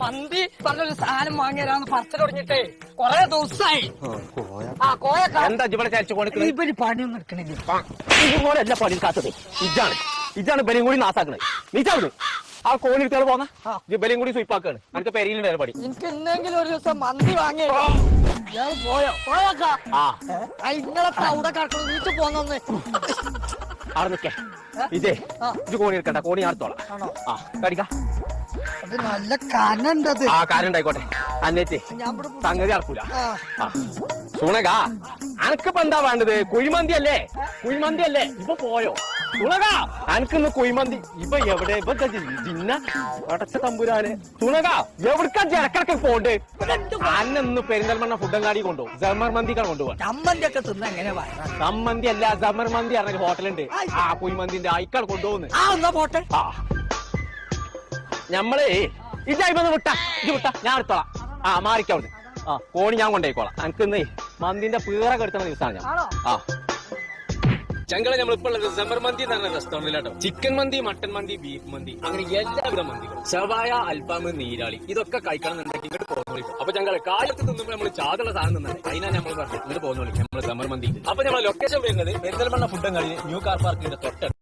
മന്തി നല്ലൊരു സാധനം വാങ്ങിയരാന്ന് പറച്ചു തുടങ്ങിട്ടേ കൊറേ ദിവസമായി. എന്താ ഇവിടെ ചരിച്ചു കൊടുക്കുന്നത്? ഇവര് പണിയൊന്നും എടുക്കണില്ല. ഇതുപോലെയല്ല പണി കാത്തത്. ഇതാണ് ബലിയും കൂടി നാസാക്കണത്. നീച്ചാവുന്നു ആ കോണി എടുത്താൽ പോന്ന ബലിയും കൂടി സ്വീപ്പാക്കാണ്. എനിക്ക് പെരിയിലുണ്ടായ പണി. എനിക്ക് എന്തെങ്കിലും ഒരു ദിവസം മന്തി വാങ്ങിയ പോയോ പോയോക്കാ ഇങ്ങളൊക്കെ അവിടെ കിടക്കണം. വീട്ടിൽ പോന്നൊന്ന് അവിടെ നിൽക്കേ. ഇതേ ഇത് കോണി എടുക്കണ്ട, കോണി ആർത്തോളാം. ആ കടിക്ക. അത് നല്ല കനണ്ടത്. ആ കാനുണ്ടായിക്കോട്ടെ. അന്നേറ്റ് സംഗതി നടക്കൂല. സുണകാ അനക്കിപ്പോ എന്താ വേണ്ടത്? കുഴിമന്തി അല്ലേ? കുഴിമന്തി അല്ലേ? ഇപ്പൊ പോയോ തുണകാ? അനക്കിന്ന് കുഴിമന്തി ഇപ്പൊ എവിടെ? ഇപ്പൊ ജിന്ന അടച്ച തമ്പുരാന്. തുണകാ എവിടക്കാ ഇടക്കിടക്ക് പോണ്ട്? അന്നൊന്ന് പെരിന്തൽമണ്ണ ഫുഡങ്ങാടി കൊണ്ടുപോകും. ജമർ മന്തിക്കാണ് കൊണ്ടുപോകാൻ. ചമ്മന്തി ഒക്കെ തിന്ന എങ്ങനെ സമ്മന്തി അല്ല, ജമർ മന്തി പറഞ്ഞ ഹോട്ടലുണ്ട്. ആ കുഴിമന്തിന്റെ അയക്കാൾ കൊണ്ടുപോകുന്നത്. ആ എന്നാ പോട്ടെ. ആ ഞമ്മളേ ഇതായിപ്പൊന്ന് വിട്ട ഞാൻ എടുത്തോളാം. ആ മാറിക്കവിടുന്ന്. ആ കോണി ഞാൻ കൊണ്ടുപോയിക്കോളാം. എനിക്കിന്ന് മന്തിന്റെ പീറ കെടുത്തുന്ന ദിവസമാണ് ഞാൻ. ആ ചങ്കള നമ്മളിപ്പോ ഉള്ളത് ജമർ മന്തി എന്ന് പറഞ്ഞ റെസ്റ്റോറന്റിലാട്ടോ. ചിക്കൻ മന്തി, മട്ടൻ മന്തി, ബീഫ് മന്തി, അങ്ങനെ എല്ലാവിധ മന്തികളും, ഷവായ, അൽഫാം, നീരാളി, ഇതൊക്കെ കഴിക്കണമെന്നുണ്ടെങ്കിൽ ഇങ്ങോട്ട് പോകുന്നോളി. അപ്പൊ ഞങ്ങളെ കാലത്ത് നിന്നുമ്പോൾ നമ്മൾ ചാതുള്ള സാധനം നിന്നുണ്ട്. അതിനാണ് നമ്മൾ പറഞ്ഞത് ഇങ്ങോട്ട് പോകുന്നോളി നമ്മൾ ജമർ മന്തി. അപ്പൊ നമ്മളെ ലൊക്കേഷൻ വരുന്നത് പെരിന്തൽമണ്ണ ഫുഡങ്ങാടി ന്യൂ കാർ പാർക്കിന്റെ തൊട്ടടുത്ത്.